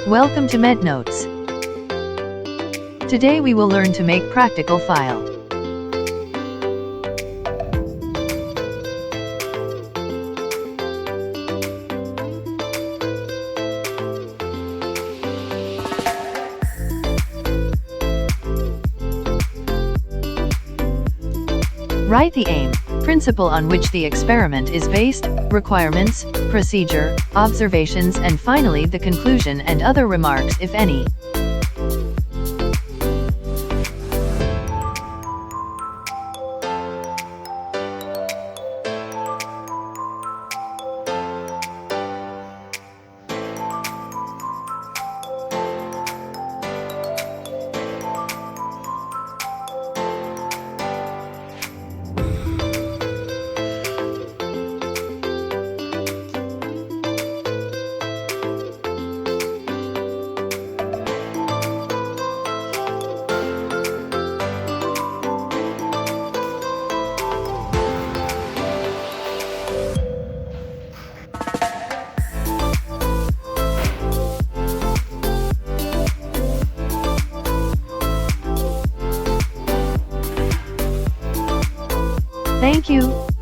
Welcome to MedNotes. Today we will learn to make practical file. Write the aim, principle on which the experiment is based, requirements, procedure, observations, and finally the conclusion and other remarks if any. Thank you.